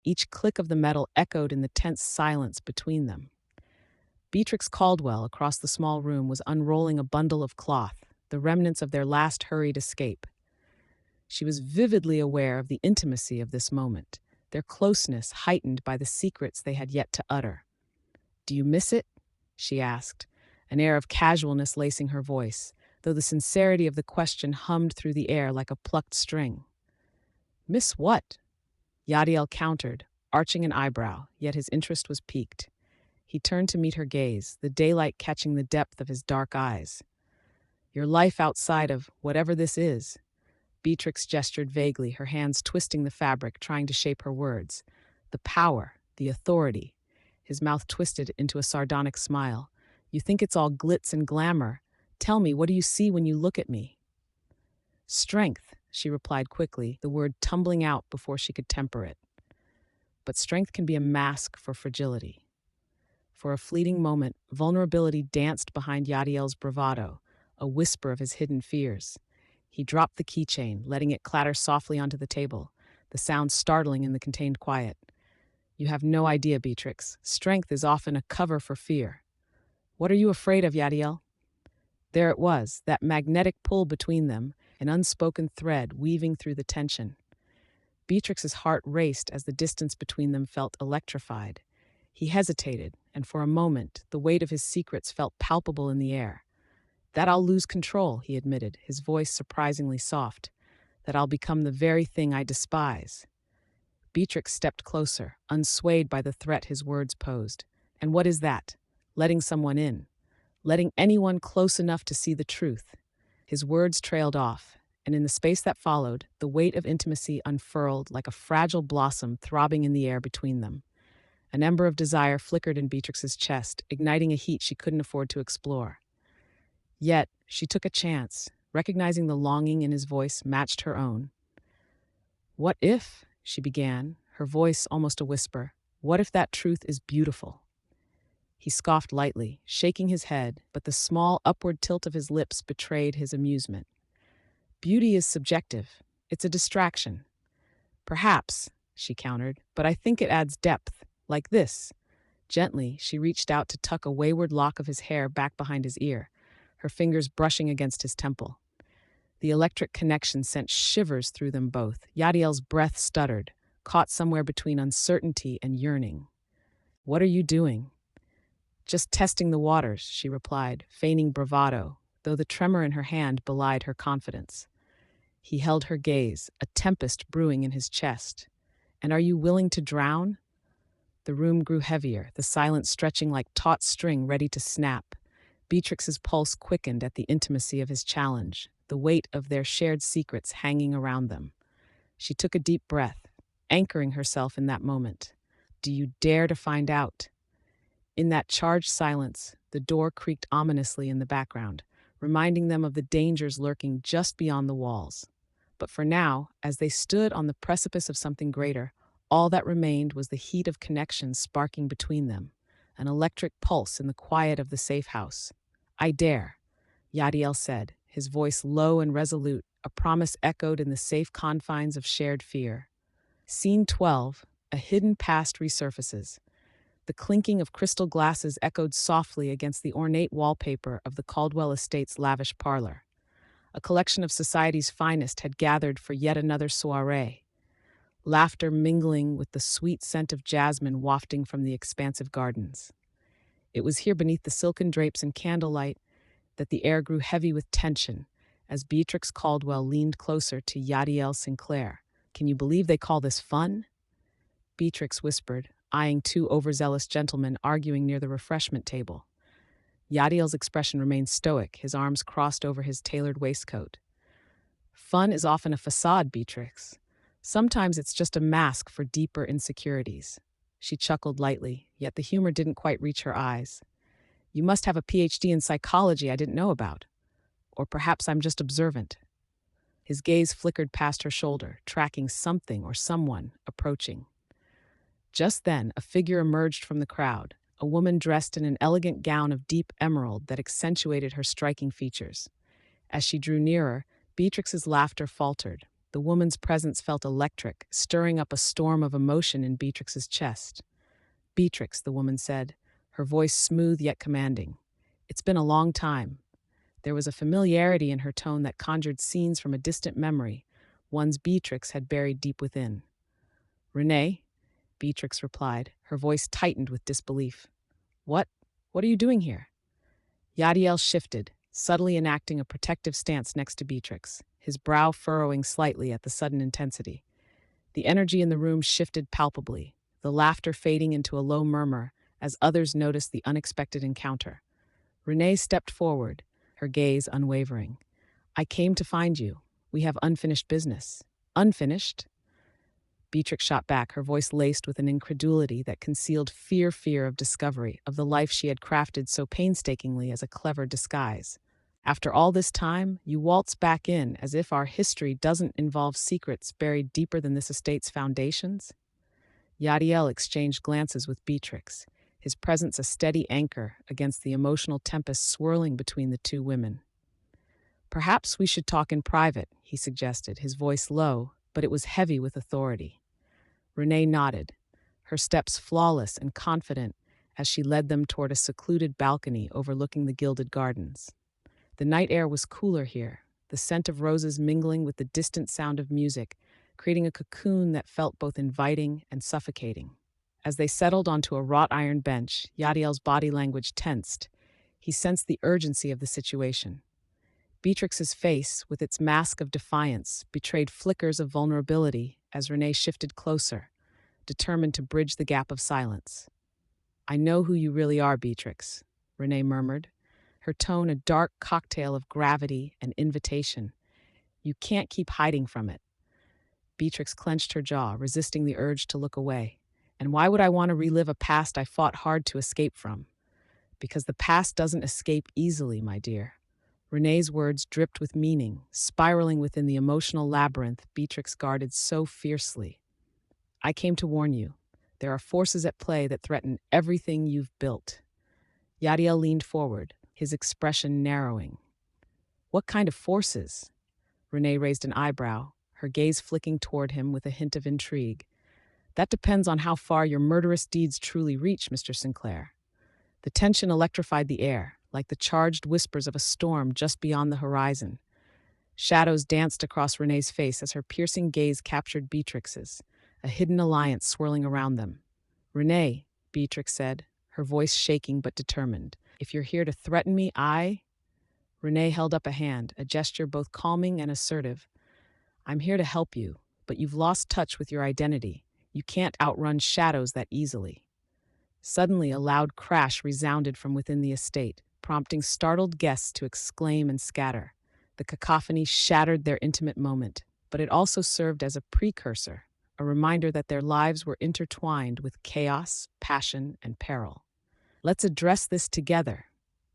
Each click of the metal echoed in the tense silence between them. Beatrix Caldwell, across the small room, was unrolling a bundle of cloth, the remnants of their last hurried escape. She was vividly aware of the intimacy of this moment, their closeness heightened by the secrets they had yet to utter. "Do you miss it?" she asked, an air of casualness lacing her voice, though the sincerity of the question hummed through the air like a plucked string. "Miss what?" Yadiel countered, arching an eyebrow, yet his interest was piqued. He turned to meet her gaze, the daylight catching the depth of his dark eyes. "Your life outside of whatever this is." Beatrix gestured vaguely, her hands twisting the fabric, trying to shape her words. "The power, the authority." His mouth twisted into a sardonic smile. "You think it's all glitz and glamour. Tell me, what do you see when you look at me?" "Strength," she replied quickly, the word tumbling out before she could temper it. But strength can be a mask for fragility. For a fleeting moment, vulnerability danced behind Yadiel's bravado, a whisper of his hidden fears. He dropped the keychain, letting it clatter softly onto the table, the sound startling in the contained quiet. "You have no idea, Beatrix. Strength is often a cover for fear." "What are you afraid of, Yadiel?" There it was, that magnetic pull between them, an unspoken thread weaving through the tension. Beatrix's heart raced as the distance between them felt electrified. He hesitated, and for a moment, the weight of his secrets felt palpable in the air. "That I'll lose control," he admitted, his voice surprisingly soft. "That I'll become the very thing I despise." Beatrix stepped closer, unswayed by the threat his words posed. "And what is that?" "Letting someone in. Letting anyone close enough to see the truth." His words trailed off, and in the space that followed, the weight of intimacy unfurled like a fragile blossom throbbing in the air between them. An ember of desire flickered in Beatrix's chest, igniting a heat she couldn't afford to explore. Yet, she took a chance, recognizing the longing in his voice matched her own. "What if," she began, her voice almost a whisper, "what if that truth is beautiful?" He scoffed lightly, shaking his head, but the small upward tilt of his lips betrayed his amusement. "Beauty is subjective. It's a distraction." "Perhaps," she countered, "but I think it adds depth, like this." Gently, she reached out to tuck a wayward lock of his hair back behind his ear, her fingers brushing against his temple. The electric connection sent shivers through them both. Yadiel's breath stuttered, caught somewhere between uncertainty and yearning. "What are you doing?" "Just testing the waters," she replied, feigning bravado, though the tremor in her hand belied her confidence. He held her gaze, a tempest brewing in his chest. "And are you willing to drown?" The room grew heavier, the silence stretching like taut string ready to snap. Beatrix's pulse quickened at the intimacy of his challenge, the weight of their shared secrets hanging around them. She took a deep breath, anchoring herself in that moment. "Do you dare to find out?" In that charged silence, the door creaked ominously in the background, reminding them of the dangers lurking just beyond the walls. But for now, as they stood on the precipice of something greater, all that remained was the heat of connection sparking between them, an electric pulse in the quiet of the safe house. "I dare," Yadiel said, his voice low and resolute, a promise echoed in the safe confines of shared fear. Scene 12, a hidden past resurfaces. The clinking of crystal glasses echoed softly against the ornate wallpaper of the Caldwell estate's lavish parlor. A collection of society's finest had gathered for yet another soiree, laughter mingling with the sweet scent of jasmine wafting from the expansive gardens. It was here beneath the silken drapes and candlelight that the air grew heavy with tension as Beatrix Caldwell leaned closer to Yadiel Sinclair. "Can you believe they call this fun?" Beatrix whispered, eyeing two overzealous gentlemen arguing near the refreshment table. Yadiel's expression remained stoic, his arms crossed over his tailored waistcoat. "Fun is often a facade, Beatrix. Sometimes it's just a mask for deeper insecurities." She chuckled lightly, yet the humor didn't quite reach her eyes. "You must have a PhD in psychology I didn't know about. Or perhaps I'm just observant." His gaze flickered past her shoulder, tracking something or someone approaching. Just then, a figure emerged from the crowd, a woman dressed in an elegant gown of deep emerald that accentuated her striking features. As she drew nearer, Beatrix's laughter faltered, The woman's presence felt electric, stirring up a storm of emotion in Beatrix's chest. "Beatrix," the woman said, her voice smooth yet commanding. "It's been a long time." There was a familiarity in her tone that conjured scenes from a distant memory, ones Beatrix had buried deep within. "Renee," Beatrix replied, her voice tightened with disbelief. "What? What are you doing here?" Yadiel shifted, subtly enacting a protective stance next to Beatrix, his brow furrowing slightly at the sudden intensity. The energy in the room shifted palpably, the laughter fading into a low murmur as others noticed the unexpected encounter. Renee stepped forward, her gaze unwavering. "I came to find you. We have unfinished business." "Unfinished?" Beatrix shot back, her voice laced with an incredulity that concealed fear of discovery, of the life she had crafted so painstakingly as a clever disguise. "After all this time, you waltz back in as if our history doesn't involve secrets buried deeper than this estate's foundations?" Yadiel exchanged glances with Beatrix, his presence a steady anchor against the emotional tempest swirling between the two women. "Perhaps we should talk in private," he suggested, his voice low, but it was heavy with authority. Renee nodded, her steps flawless and confident as she led them toward a secluded balcony overlooking the gilded gardens. The night air was cooler here, the scent of roses mingling with the distant sound of music, creating a cocoon that felt both inviting and suffocating. As they settled onto a wrought iron bench, Yadiel's body language tensed. He sensed the urgency of the situation. Beatrix's face, with its mask of defiance, betrayed flickers of vulnerability as Renee shifted closer, determined to bridge the gap of silence. "I know who you really are, Beatrix," Renee murmured, her tone a dark cocktail of gravity and invitation. "You can't keep hiding from it." Beatrix clenched her jaw, resisting the urge to look away. "And why would I want to relive a past I fought hard to escape from?" "Because the past doesn't escape easily, my dear." Renee's words dripped with meaning, spiraling within the emotional labyrinth Beatrix guarded so fiercely. "I came to warn you. There are forces at play that threaten everything you've built." Yadiel leaned forward, his expression narrowing. "What kind of forces?" Renee raised an eyebrow, her gaze flicking toward him with a hint of intrigue. "That depends on how far your murderous deeds truly reach, Mr. Sinclair." The tension electrified the air, like the charged whispers of a storm just beyond the horizon. Shadows danced across Renee's face as her piercing gaze captured Beatrix's, a hidden alliance swirling around them. "Renee," Beatrix said, her voice shaking but determined, "if you're here to threaten me, Renee held up a hand, a gesture both calming and assertive. "I'm here to help you, but you've lost touch with your identity. You can't outrun shadows that easily." Suddenly, a loud crash resounded from within the estate, prompting startled guests to exclaim and scatter. The cacophony shattered their intimate moment, but it also served as a precursor, a reminder that their lives were intertwined with chaos, passion, and peril. "Let's address this together,"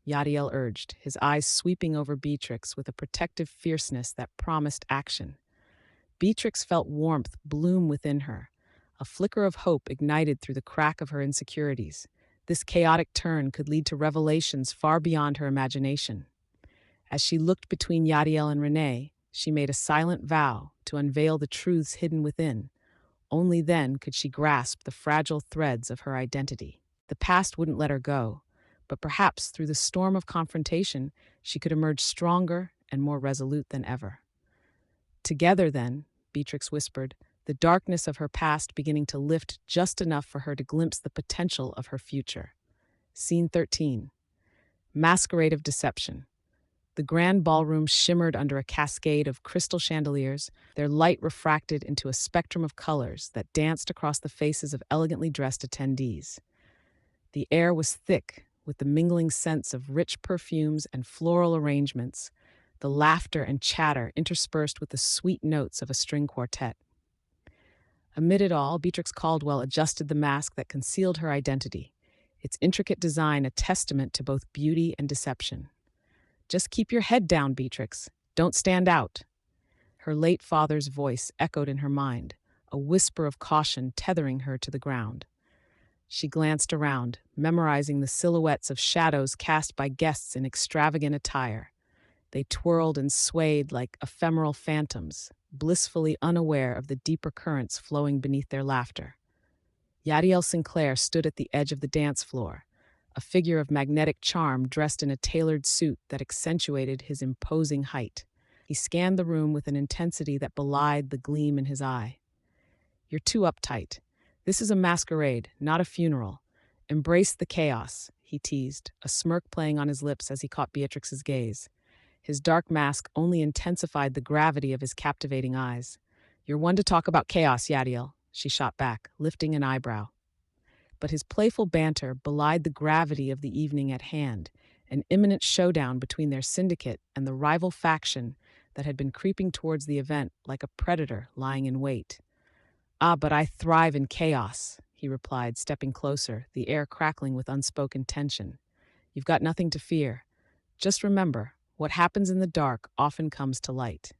Yadiel urged, his eyes sweeping over Beatrix with a protective fierceness that promised action. Beatrix felt warmth bloom within her, a flicker of hope ignited through the crack of her insecurities. This chaotic turn could lead to revelations far beyond her imagination. As she looked between Yadiel and Renee, she made a silent vow to unveil the truths hidden within. Only then could she grasp the fragile threads of her identity. The past wouldn't let her go, but perhaps through the storm of confrontation, she could emerge stronger and more resolute than ever. "Together, then," Beatrix whispered, the darkness of her past beginning to lift just enough for her to glimpse the potential of her future. Scene 13. Masquerade of Deception. The grand ballroom shimmered under a cascade of crystal chandeliers, their light refracted into a spectrum of colors that danced across the faces of elegantly dressed attendees. The air was thick with the mingling scents of rich perfumes and floral arrangements, the laughter and chatter interspersed with the sweet notes of a string quartet. Amid it all, Beatrix Caldwell adjusted the mask that concealed her identity, its intricate design a testament to both beauty and deception. "Just keep your head down, Beatrix. Don't stand out." Her late father's voice echoed in her mind, a whisper of caution tethering her to the ground. She glanced around, memorizing the silhouettes of shadows cast by guests in extravagant attire. They twirled and swayed like ephemeral phantoms, blissfully unaware of the deeper currents flowing beneath their laughter. Yadiel Sinclair stood at the edge of the dance floor, a figure of magnetic charm dressed in a tailored suit that accentuated his imposing height. He scanned the room with an intensity that belied the gleam in his eye. "You're too uptight. This is a masquerade, not a funeral. Embrace the chaos," he teased, a smirk playing on his lips as he caught Beatrix's gaze. His dark mask only intensified the gravity of his captivating eyes. "You're one to talk about chaos, Yadiel," she shot back, lifting an eyebrow. But his playful banter belied the gravity of the evening at hand, an imminent showdown between their syndicate and the rival faction that had been creeping towards the event like a predator lying in wait. "Ah, but I thrive in chaos," he replied, stepping closer, the air crackling with unspoken tension. "You've got nothing to fear. Just remember, what happens in the dark often comes to light."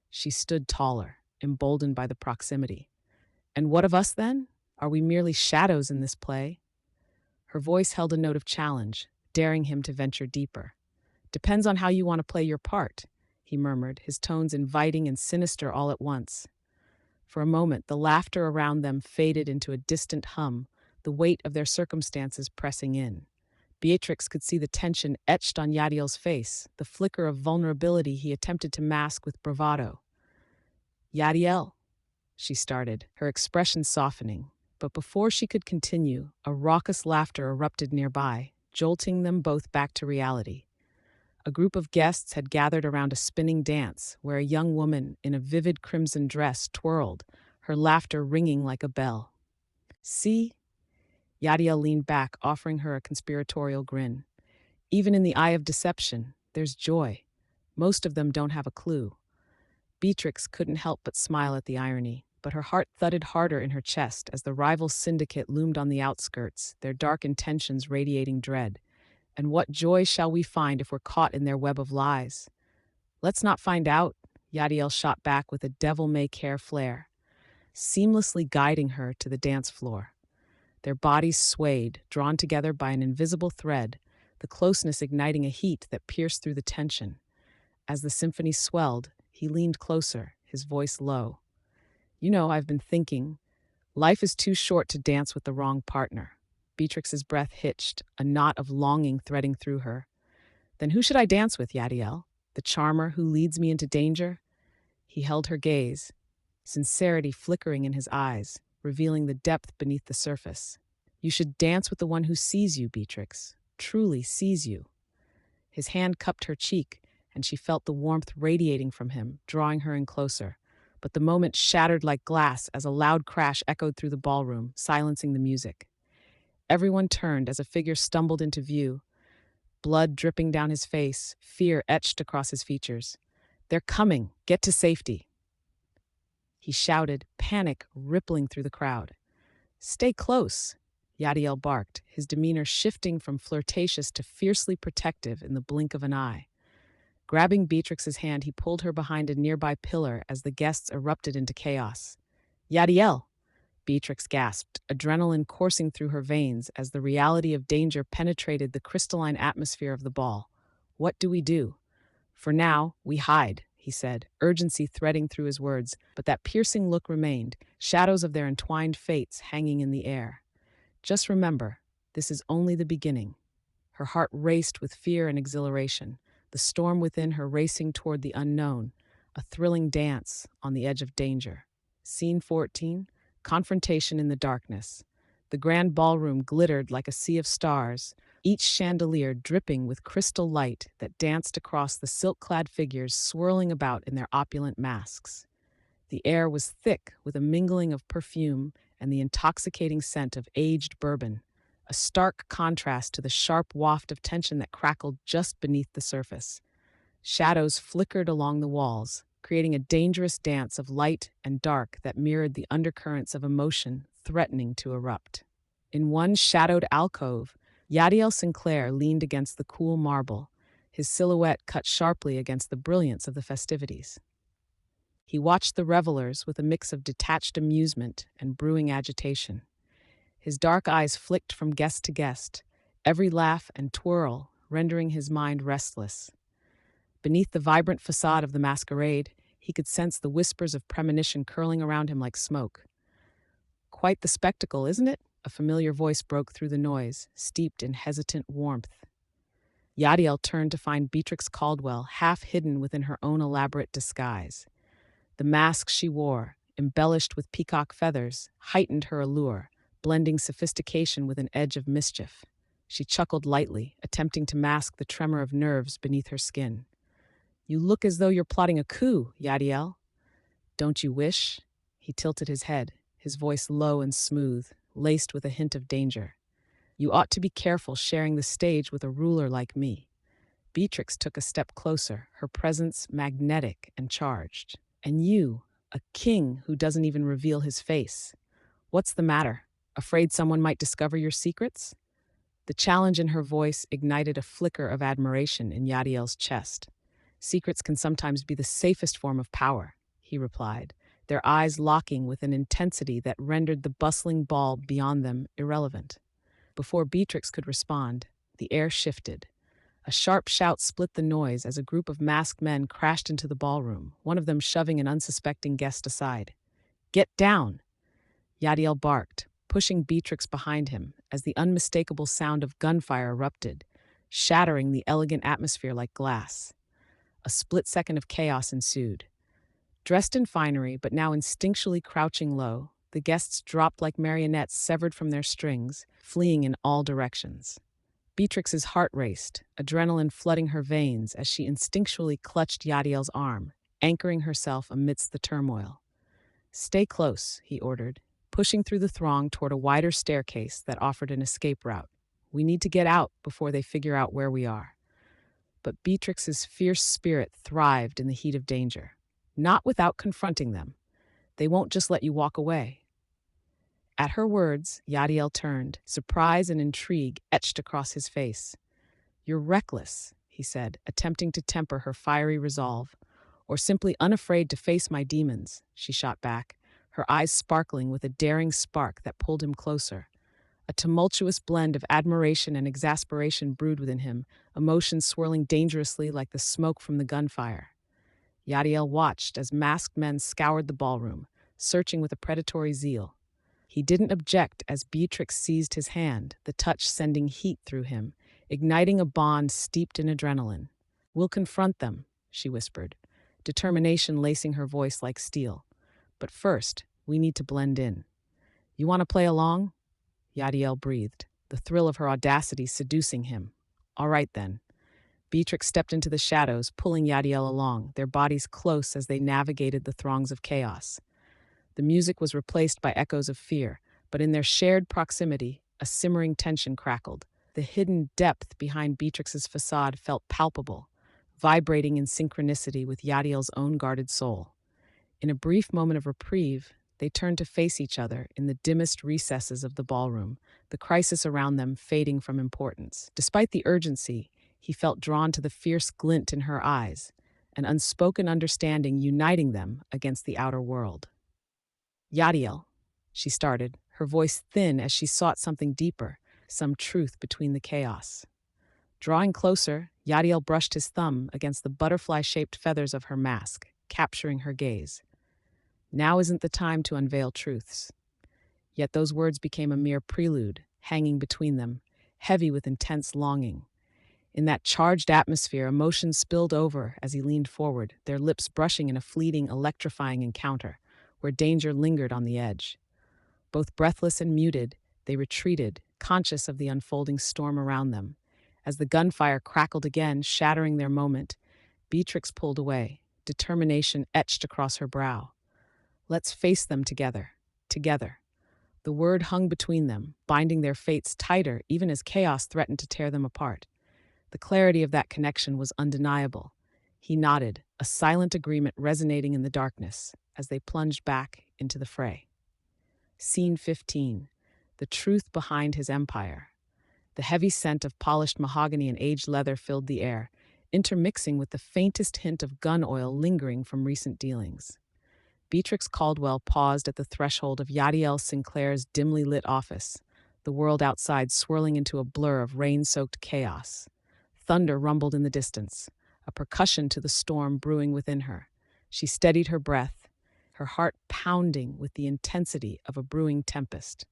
She stood taller, emboldened by the proximity. "And what of us, then? Are we merely shadows in this play?" Her voice held a note of challenge, daring him to venture deeper. "Depends on how you want to play your part," he murmured, his tones inviting and sinister all at once. For a moment, the laughter around them faded into a distant hum, the weight of their circumstances pressing in. Beatrix could see the tension etched on Yadiel's face, the flicker of vulnerability he attempted to mask with bravado. "Yadiel," she started, her expression softening. But before she could continue, a raucous laughter erupted nearby, jolting them both back to reality. A group of guests had gathered around a spinning dance where a young woman in a vivid crimson dress twirled, her laughter ringing like a bell. "See?" Yadiel leaned back, offering her a conspiratorial grin. "Even in the eye of deception, there's joy. Most of them don't have a clue." Beatrix couldn't help but smile at the irony, but her heart thudded harder in her chest as the rival syndicate loomed on the outskirts, their dark intentions radiating dread. "And what joy shall we find if we're caught in their web of lies?" "Let's not find out," Yadiel shot back with a devil-may-care flair, seamlessly guiding her to the dance floor. Their bodies swayed, drawn together by an invisible thread, the closeness igniting a heat that pierced through the tension. As the symphony swelled, he leaned closer, his voice low. "You know, I've been thinking, life is too short to dance with the wrong partner." Beatrix's breath hitched, a knot of longing threading through her. "Then who should I dance with, Yadiel? The charmer who leads me into danger?" He held her gaze, sincerity flickering in his eyes, revealing the depth beneath the surface. "You should dance with the one who sees you, Beatrix, truly sees you." His hand cupped her cheek, and she felt the warmth radiating from him, drawing her in closer. But the moment shattered like glass as a loud crash echoed through the ballroom, silencing the music. Everyone turned as a figure stumbled into view, blood dripping down his face, fear etched across his features. "They're coming! Get to safety!" he shouted, panic rippling through the crowd. "Stay close," Yadiel barked, his demeanor shifting from flirtatious to fiercely protective in the blink of an eye. Grabbing Beatrix's hand, he pulled her behind a nearby pillar as the guests erupted into chaos. "Yadiel!" Beatrix gasped, adrenaline coursing through her veins as the reality of danger penetrated the crystalline atmosphere of the ball. "What do we do?" "For now, we hide," he said, urgency threading through his words, but that piercing look remained, shadows of their entwined fates hanging in the air. "Just remember, this is only the beginning." Her heart raced with fear and exhilaration, the storm within her racing toward the unknown, a thrilling dance on the edge of danger. Scene 14, Confrontation in the Darkness. The grand ballroom glittered like a sea of stars, each chandelier dripping with crystal light that danced across the silk-clad figures swirling about in their opulent masks. The air was thick with a mingling of perfume and the intoxicating scent of aged bourbon, a stark contrast to the sharp waft of tension that crackled just beneath the surface. Shadows flickered along the walls, creating a dangerous dance of light and dark that mirrored the undercurrents of emotion threatening to erupt. In one shadowed alcove, Yadiel Sinclair leaned against the cool marble, his silhouette cut sharply against the brilliance of the festivities. He watched the revelers with a mix of detached amusement and brewing agitation. His dark eyes flicked from guest to guest, every laugh and twirl rendering his mind restless. Beneath the vibrant facade of the masquerade, he could sense the whispers of premonition curling around him like smoke. "Quite the spectacle, isn't it?" A familiar voice broke through the noise, steeped in hesitant warmth. Yadiel turned to find Beatrix Caldwell half hidden within her own elaborate disguise. The mask she wore, embellished with peacock feathers, heightened her allure, blending sophistication with an edge of mischief. She chuckled lightly, attempting to mask the tremor of nerves beneath her skin. "You look as though you're plotting a coup, Yadiel." "Don't you wish?" He tilted his head, his voice low and smooth, laced with a hint of danger. "You ought to be careful sharing the stage with a ruler like me." Beatrix took a step closer, her presence magnetic and charged. "And you, a king who doesn't even reveal his face. What's the matter? Afraid someone might discover your secrets?" The challenge in her voice ignited a flicker of admiration in Yadiel's chest. "Secrets can sometimes be the safest form of power," he replied, their eyes locking with an intensity that rendered the bustling ball beyond them irrelevant. Before Beatrix could respond, the air shifted. A sharp shout split the noise as a group of masked men crashed into the ballroom, one of them shoving an unsuspecting guest aside. "Get down!" Yadiel barked, pushing Beatrix behind him as the unmistakable sound of gunfire erupted, shattering the elegant atmosphere like glass. A split second of chaos ensued. Dressed in finery but now instinctually crouching low, the guests dropped like marionettes severed from their strings, fleeing in all directions. Beatrix's heart raced, adrenaline flooding her veins as she instinctually clutched Yadiel's arm, anchoring herself amidst the turmoil. "Stay close," he ordered, pushing through the throng toward a wider staircase that offered an escape route. "We need to get out before they figure out where we are." But Beatrix's fierce spirit thrived in the heat of danger. "Not without confronting them. They won't just let you walk away." At her words, Yadiel turned, surprise and intrigue etched across his face. "You're reckless," he said, attempting to temper her fiery resolve. "Or simply unafraid to face my demons," she shot back, her eyes sparkling with a daring spark that pulled him closer. A tumultuous blend of admiration and exasperation brewed within him, emotions swirling dangerously like the smoke from the gunfire. Yadiel watched as masked men scoured the ballroom, searching with a predatory zeal. He didn't object as Beatrix seized his hand, the touch sending heat through him, igniting a bond steeped in adrenaline. "We'll confront them," she whispered, determination lacing her voice like steel. "But first, we need to blend in." "You want to play along?" Yadiel breathed, the thrill of her audacity seducing him. "All right, then." Beatrix stepped into the shadows, pulling Yadiel along, their bodies close as they navigated the throngs of chaos. The music was replaced by echoes of fear, but in their shared proximity, a simmering tension crackled. The hidden depth behind Beatrix's facade felt palpable, vibrating in synchronicity with Yadiel's own guarded soul. In a brief moment of reprieve, they turned to face each other in the dimmest recesses of the ballroom, the crisis around them fading from importance. Despite the urgency, he felt drawn to the fierce glint in her eyes, an unspoken understanding uniting them against the outer world. "Yadiel," she started, her voice thin as she sought something deeper, some truth between the chaos. Drawing closer, Yadiel brushed his thumb against the butterfly-shaped feathers of her mask, capturing her gaze. Now isn't the time to unveil truths. Yet those words became a mere prelude, hanging between them, heavy with intense longing. In that charged atmosphere, emotions spilled over as he leaned forward, their lips brushing in a fleeting, electrifying encounter, where danger lingered on the edge. Both breathless and muted, they retreated, conscious of the unfolding storm around them. As the gunfire crackled again, shattering their moment, Beatrix pulled away, determination etched across her brow. "Let's face them together, together." The word hung between them, binding their fates tighter even as chaos threatened to tear them apart. The clarity of that connection was undeniable. He nodded, a silent agreement resonating in the darkness, as they plunged back into the fray. Scene 15. The truth behind his empire. The heavy scent of polished mahogany and aged leather filled the air, intermixing with the faintest hint of gun oil lingering from recent dealings. Beatrix Caldwell paused at the threshold of Yadiel Sinclair's dimly lit office, the world outside swirling into a blur of rain-soaked chaos. Thunder rumbled in the distance. a percussion to the storm brewing within her. She steadied her breath, her heart pounding with the intensity of a brewing tempest.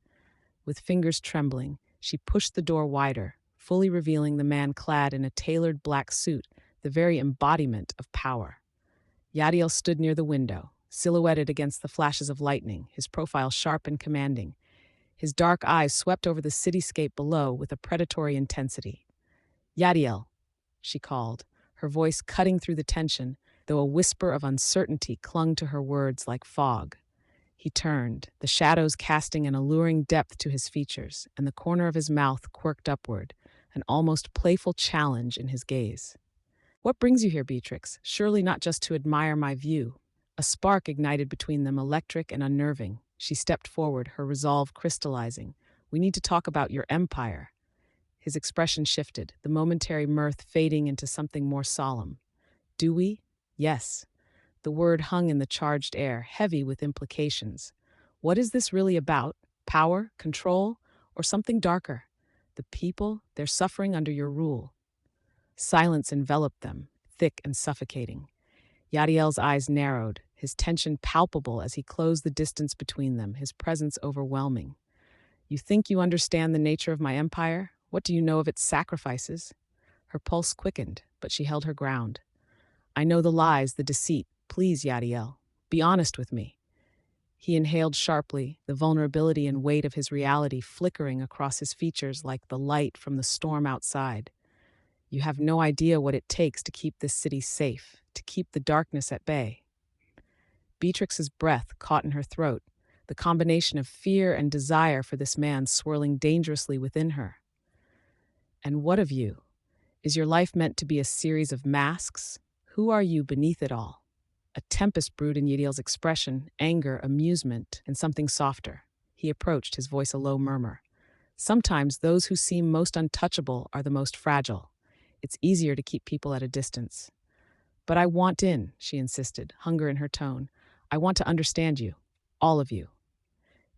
With fingers trembling, she pushed the door wider, fully revealing the man clad in a tailored black suit, the very embodiment of power. Yadiel stood near the window, silhouetted against the flashes of lightning, his profile sharp and commanding. His dark eyes swept over the cityscape below with a predatory intensity. "Yadiel," she called, her voice cutting through the tension, though a whisper of uncertainty clung to her words like fog. He turned, the shadows casting an alluring depth to his features, and the corner of his mouth quirked upward, an almost playful challenge in his gaze. "What brings you here, Beatrix? Surely not just to admire my view." A spark ignited between them, electric and unnerving. She stepped forward, her resolve crystallizing. "We need to talk about your empire." His expression shifted, the momentary mirth fading into something more solemn. "Do we?" "Yes." The word hung in the charged air, heavy with implications. What is this really about? Power? Control? Or something darker? The people, they're suffering under your rule. Silence enveloped them, thick and suffocating. Yadiel's eyes narrowed, his tension palpable as he closed the distance between them, his presence overwhelming. "You think you understand the nature of my empire? What do you know of its sacrifices?" Her pulse quickened, but she held her ground. "I know the lies, the deceit. Please, Yadiel, be honest with me." He inhaled sharply, the vulnerability and weight of his reality flickering across his features like the light from the storm outside. "You have no idea what it takes to keep this city safe, to keep the darkness at bay." Beatrix's breath caught in her throat, the combination of fear and desire for this man swirling dangerously within her. "And what of you? Is your life meant to be a series of masks? Who are you beneath it all?" A tempest brewed in Yadiel's expression, anger, amusement, and something softer. He approached, his voice a low murmur. "Sometimes those who seem most untouchable are the most fragile. It's easier to keep people at a distance." "But I want in," she insisted, hunger in her tone. "I want to understand you. All of you."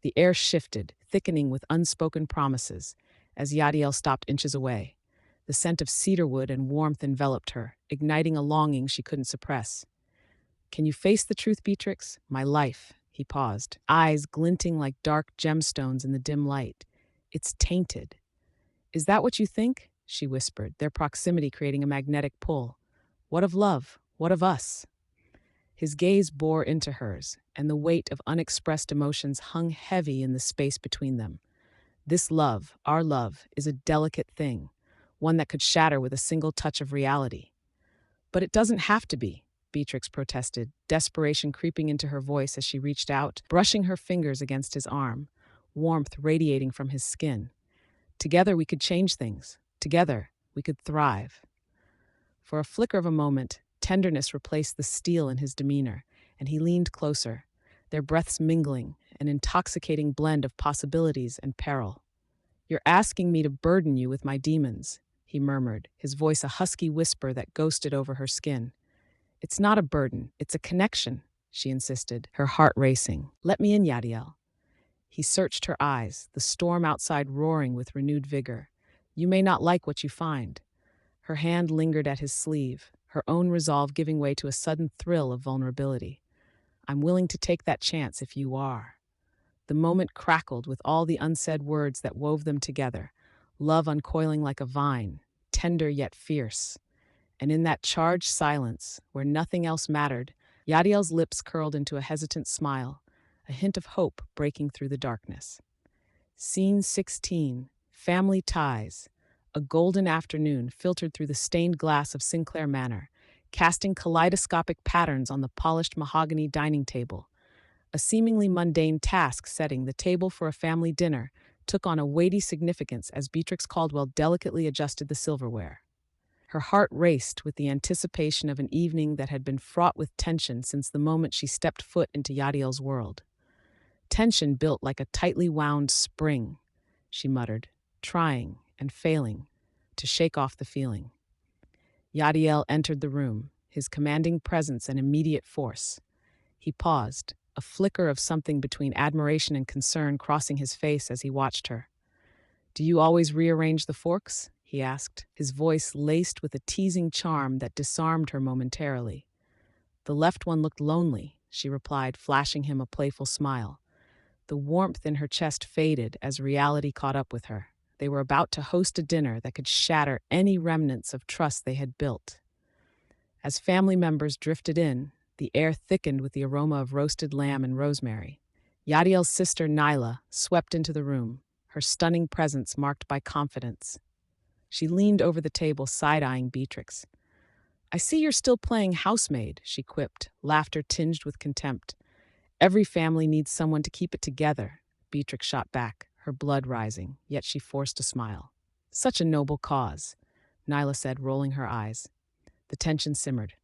The air shifted, thickening with unspoken promises, as Yadiel stopped inches away. The scent of cedarwood and warmth enveloped her, igniting a longing she couldn't suppress. "Can you face the truth, Beatrix? My life." He paused, eyes glinting like dark gemstones in the dim light. "It's tainted." "Is that what you think?" she whispered, their proximity creating a magnetic pull. "What of love? What of us?" His gaze bore into hers, and the weight of unexpressed emotions hung heavy in the space between them. "This love, our love, is a delicate thing, one that could shatter with a single touch of reality." "But it doesn't have to be," Beatrix protested, desperation creeping into her voice as she reached out, brushing her fingers against his arm, warmth radiating from his skin. "Together we could change things. Together we could thrive." For a flicker of a moment, tenderness replaced the steel in his demeanor, and he leaned closer, their breaths mingling, an intoxicating blend of possibilities and peril. "You're asking me to burden you with my demons," he murmured, his voice a husky whisper that ghosted over her skin. "It's not a burden, it's a connection," she insisted, her heart racing. "Let me in, Yadiel." He searched her eyes, the storm outside roaring with renewed vigor. "You may not like what you find." Her hand lingered at his sleeve, her own resolve giving way to a sudden thrill of vulnerability. "I'm willing to take that chance if you are." The moment crackled with all the unsaid words that wove them together, love uncoiling like a vine, tender yet fierce. And in that charged silence, where nothing else mattered, Yadiel's lips curled into a hesitant smile, a hint of hope breaking through the darkness. Scene 16, Family Ties. A golden afternoon filtered through the stained glass of Sinclair Manor, casting kaleidoscopic patterns on the polished mahogany dining table. A seemingly mundane task setting the table for a family dinner took on a weighty significance as Beatrix Caldwell delicately adjusted the silverware. Her heart raced with the anticipation of an evening that had been fraught with tension since the moment she stepped foot into Yadiel's world. "Tension built like a tightly wound spring," she muttered, trying and failing to shake off the feeling. Yadiel entered the room, his commanding presence an immediate force. He paused, a flicker of something between admiration and concern crossing his face as he watched her. "Do you always rearrange the forks?" he he asked, his voice laced with a teasing charm that disarmed her momentarily. The left one looked lonely, she replied, flashing him a playful smile. The warmth in her chest faded as reality caught up with her. They were about to host a dinner that could shatter any remnants of trust they had built. As family members drifted in, the air thickened with the aroma of roasted lamb and rosemary. Yadiel's sister Nyla swept into the room, her stunning presence marked by confidence. She leaned over the table, side-eyeing Beatrix. "I see you're still playing housemaid," she quipped, laughter tinged with contempt. "Every family needs someone to keep it together," Beatrix shot back, her blood rising, yet she forced a smile. "Such a noble cause," Nyla said, rolling her eyes. The tension simmered.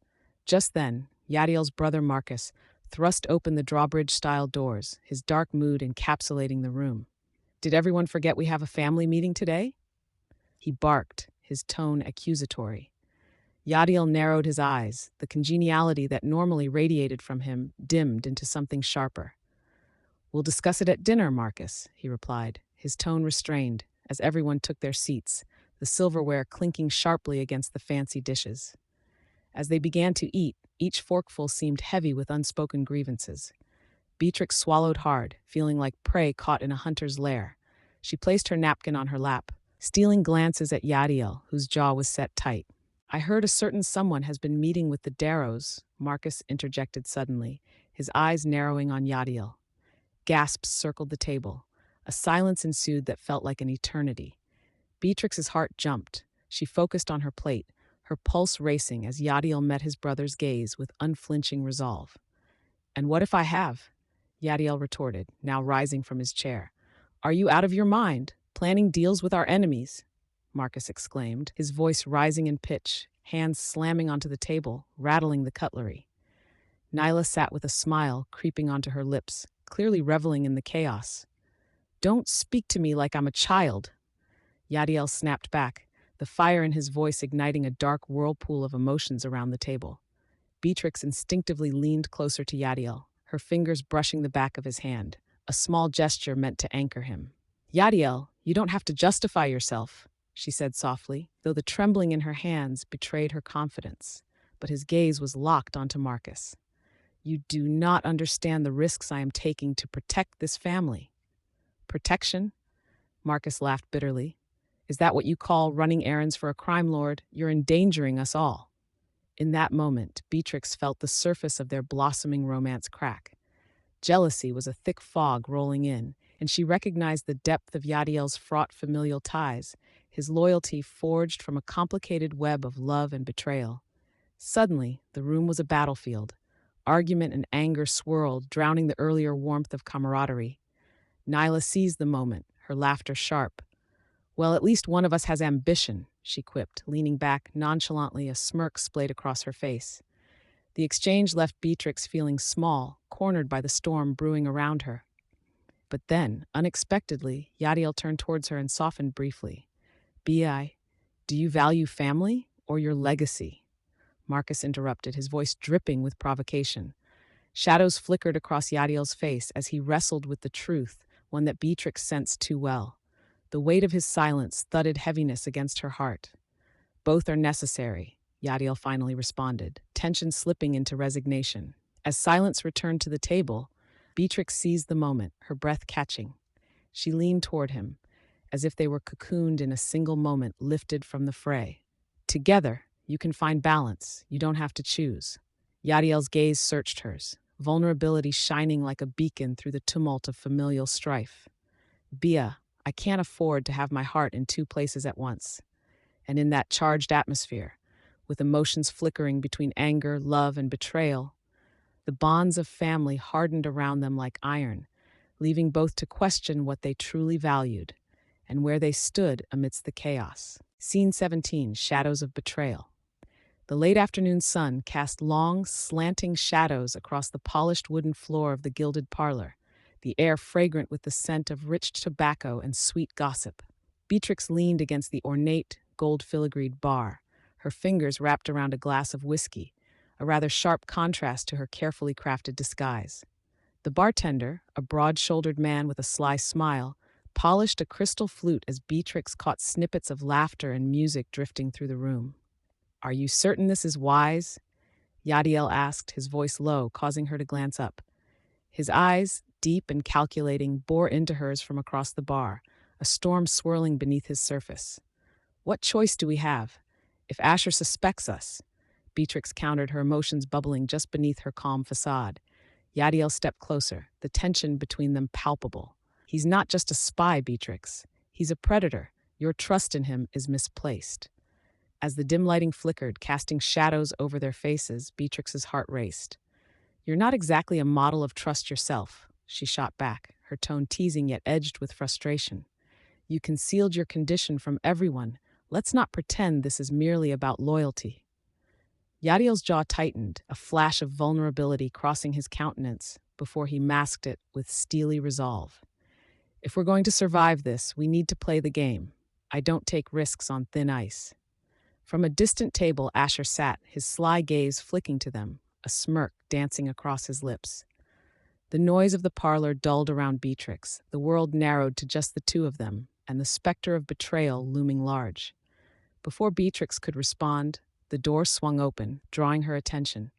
Just then, Yadiel's brother Marcus thrust open the drawbridge-style doors, his dark mood encapsulating the room. "Did everyone forget we have a family meeting today?" He barked, his tone accusatory. Yadiel narrowed his eyes, the congeniality that normally radiated from him dimmed into something sharper. "We'll discuss it at dinner, Marcus," he replied, his tone restrained, as everyone took their seats, the silverware clinking sharply against the fancy dishes. As they began to eat, each forkful seemed heavy with unspoken grievances. Beatrix swallowed hard, feeling like prey caught in a hunter's lair. She placed her napkin on her lap, stealing glances at Yadiel, whose jaw was set tight. "I heard a certain someone has been meeting with the Darrows," Marcus interjected suddenly, his eyes narrowing on Yadiel. Gasps circled the table. A silence ensued that felt like an eternity. Beatrix's heart jumped. She focused on her plate, her pulse racing as Yadiel met his brother's gaze with unflinching resolve. "And what if I have?" Yadiel retorted, now rising from his chair. "Are you out of your mind, planning deals with our enemies?" Marcus exclaimed, his voice rising in pitch, hands slamming onto the table, rattling the cutlery. Nyla sat with a smile creeping onto her lips, clearly reveling in the chaos. "Don't speak to me like I'm a child." Yadiel snapped back, the fire in his voice igniting a dark whirlpool of emotions around the table. Beatrix instinctively leaned closer to Yadiel, her fingers brushing the back of his hand, a small gesture meant to anchor him. "Yadiel, you don't have to justify yourself," she said softly, though the trembling in her hands betrayed her confidence. But his gaze was locked onto Marcus. "You do not understand the risks I am taking to protect this family." "Protection?" Marcus laughed bitterly. "Is that what you call running errands for a crime lord? You're endangering us all." In that moment, Beatrix felt the surface of their blossoming romance crack. Jealousy was a thick fog rolling in, and she recognized the depth of Yadiel's fraught familial ties, his loyalty forged from a complicated web of love and betrayal. Suddenly, the room was a battlefield. Argument and anger swirled, drowning the earlier warmth of camaraderie. Nyla seized the moment, her laughter sharp. "Well, at least one of us has ambition," she quipped, leaning back nonchalantly, a smirk splayed across her face. The exchange left Beatrix feeling small, cornered by the storm brewing around her. But then, unexpectedly, Yadiel turned towards her and softened briefly. "Bi, do you value family or your legacy?" Marcus interrupted, his voice dripping with provocation. Shadows flickered across Yadiel's face as he wrestled with the truth, one that Beatrix sensed too well. The weight of his silence thudded heaviness against her heart. "Both are necessary," Yadiel finally responded, tension slipping into resignation. As silence returned to the table, Beatrix seized the moment, her breath catching. She leaned toward him, as if they were cocooned in a single moment lifted from the fray. "Together, you can find balance. You don't have to choose." Yadiel's gaze searched hers, vulnerability shining like a beacon through the tumult of familial strife. "Bia, I can't afford to have my heart in two places at once." And in that charged atmosphere, with emotions flickering between anger, love, and betrayal, the bonds of family hardened around them like iron, leaving both to question what they truly valued and where they stood amidst the chaos. Scene 17, Shadows of Betrayal. The late afternoon sun cast long, slanting shadows across the polished wooden floor of the gilded parlor, the air fragrant with the scent of rich tobacco and sweet gossip. Beatrix leaned against the ornate, gold-filigreed bar, her fingers wrapped around a glass of whiskey, a rather sharp contrast to her carefully crafted disguise. The bartender, a broad-shouldered man with a sly smile, polished a crystal flute as Beatrix caught snippets of laughter and music drifting through the room. "Are you certain this is wise?" Yadiel asked, his voice low, causing her to glance up. His eyes, deep and calculating, bore into hers from across the bar, a storm swirling beneath his surface. "What choice do we have? If Asher suspects us?" Beatrix countered, her emotions bubbling just beneath her calm facade. Yadiel stepped closer, the tension between them palpable. "He's not just a spy, Beatrix. He's a predator. Your trust in him is misplaced." As the dim lighting flickered, casting shadows over their faces, Beatrix's heart raced. "You're not exactly a model of trust yourself," she shot back, her tone teasing yet edged with frustration. "You concealed your condition from everyone. Let's not pretend this is merely about loyalty." Yadiel's jaw tightened, a flash of vulnerability crossing his countenance before he masked it with steely resolve. "If we're going to survive this, we need to play the game. I don't take risks on thin ice." From a distant table, Asher sat, his sly gaze flicking to them, a smirk dancing across his lips. The noise of the parlor dulled around Beatrix, the world narrowed to just the two of them, and the specter of betrayal looming large. Before Beatrix could respond, the door swung open, drawing her attention.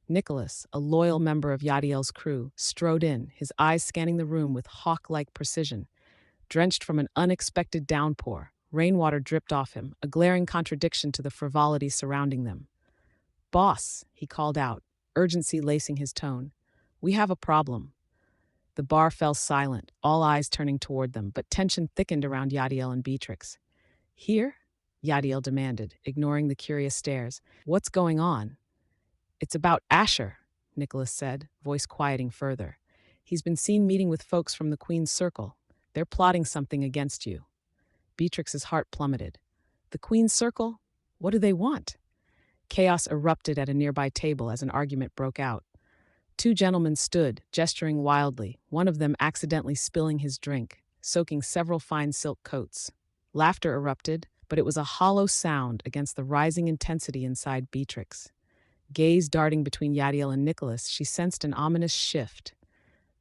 Nicholas, a loyal member of Yadiel's crew, strode in, his eyes scanning the room with hawk-like precision. Drenched from an unexpected downpour, rainwater dripped off him, a glaring contradiction to the frivolity surrounding them. "Boss," he called out, urgency lacing his tone. "We have a problem." The bar fell silent, all eyes turning toward them, but tension thickened around Yadiel and Beatrix. "Here?" Yadiel demanded, ignoring the curious stares. "What's going on?" "It's about Asher," Nicholas said, voice quieting further. "He's been seen meeting with folks from the Queen's Circle. They're plotting something against you." Beatrix's heart plummeted. "The Queen's Circle? What do they want?" Chaos erupted at a nearby table as an argument broke out. Two gentlemen stood, gesturing wildly, one of them accidentally spilling his drink, soaking several fine silk coats. Laughter erupted, but it was a hollow sound against the rising intensity inside Beatrix. Gaze darting between Yadiel and Nicholas, she sensed an ominous shift.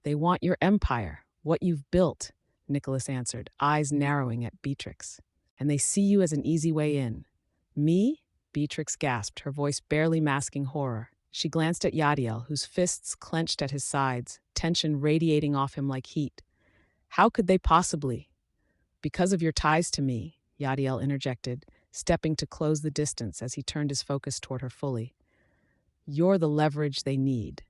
"They want your empire, what you've built," Nicholas answered, eyes narrowing at Beatrix. "And they see you as an easy way in." "Me?" Beatrix gasped, her voice barely masking horror. She glanced at Yadiel, whose fists clenched at his sides, tension radiating off him like heat. "How could they possibly?" "Because of your ties to me," Yadiel interjected, stepping to close the distance as he turned his focus toward her fully. "You're the leverage they need."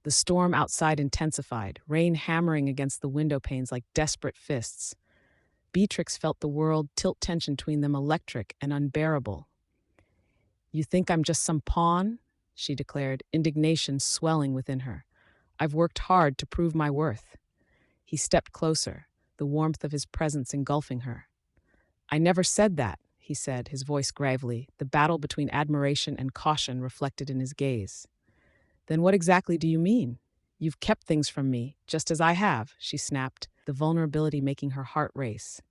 The storm outside intensified, rain hammering against the window panes like desperate fists. Beatrix felt the world tilt, tension between them electric and unbearable. "You think I'm just some pawn?" she declared, indignation swelling within her. "I've worked hard to prove my worth." He stepped closer, the warmth of his presence engulfing her. "I never said that," he said, his voice gravely, the battle between admiration and caution reflected in his gaze. "Then what exactly do you mean?" "You've kept things from me, just as I have," she snapped, the vulnerability making her heart race.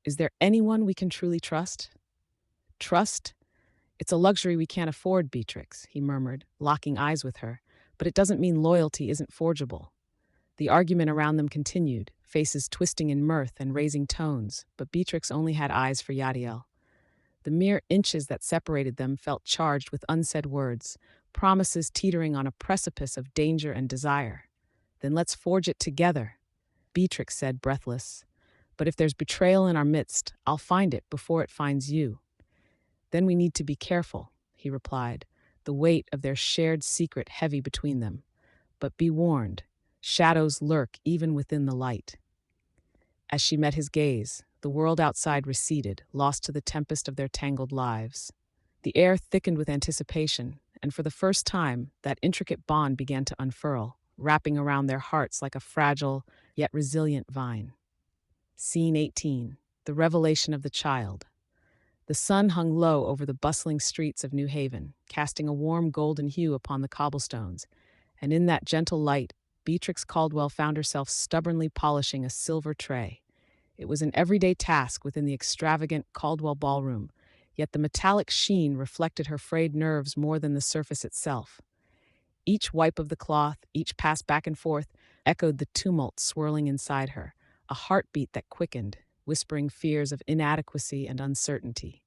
"Is there anyone we can truly trust?" "Trust? It's a luxury we can't afford, Beatrix," he murmured, locking eyes with her, "but it doesn't mean loyalty isn't forgeable." The argument around them continued, faces twisting in mirth and raising tones, but Beatrix only had eyes for Yadiel. The mere inches that separated them felt charged with unsaid words, promises teetering on a precipice of danger and desire. "Then let's forge it together," Beatrix said, breathless. "But if there's betrayal in our midst, I'll find it before it finds you." "Then we need to be careful," he replied, the weight of their shared secret heavy between them. "But be warned, shadows lurk even within the light." As she met his gaze, the world outside receded, lost to the tempest of their tangled lives. The air thickened with anticipation, and for the first time, that intricate bond began to unfurl, wrapping around their hearts like a fragile, yet resilient vine. Scene 18. The Revelation of the Child. The sun hung low over the bustling streets of New Haven, casting a warm golden hue upon the cobblestones, and in that gentle light, Beatrix Caldwell found herself stubbornly polishing a silver tray. It was an everyday task within the extravagant Caldwell ballroom, yet the metallic sheen reflected her frayed nerves more than the surface itself. Each wipe of the cloth, each pass back and forth, echoed the tumult swirling inside her, a heartbeat that quickened, whispering fears of inadequacy and uncertainty.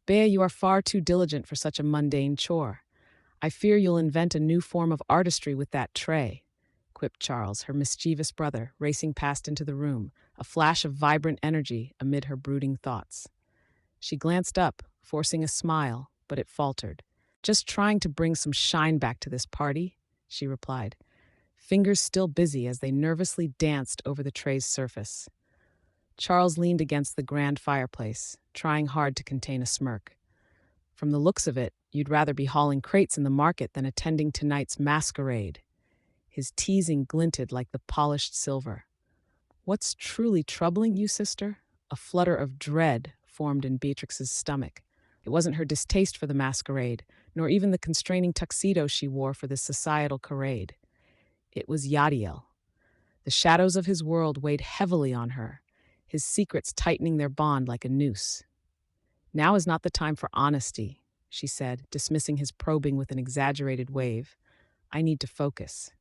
Bea, you are far too diligent for such a mundane chore. I fear you'll invent a new form of artistry with that tray, quipped Charles, her mischievous brother, racing past into the room, a flash of vibrant energy amid her brooding thoughts. She glanced up, forcing a smile, but it faltered. Just trying to bring some shine back to this party, she replied, fingers still busy as they nervously danced over the tray's surface. Charles leaned against the grand fireplace, trying hard to contain a smirk. From the looks of it, you'd rather be hauling crates in the market than attending tonight's masquerade. His teasing glinted like the polished silver. What's truly troubling you, sister? A flutter of dread formed in Beatrix's stomach. It wasn't her distaste for the masquerade, nor even the constraining tuxedo she wore for this societal charade. It was Yadiel. The shadows of his world weighed heavily on her, his secrets tightening their bond like a noose. Now is not the time for honesty, she said, dismissing his probing with an exaggerated wave. I need to focus.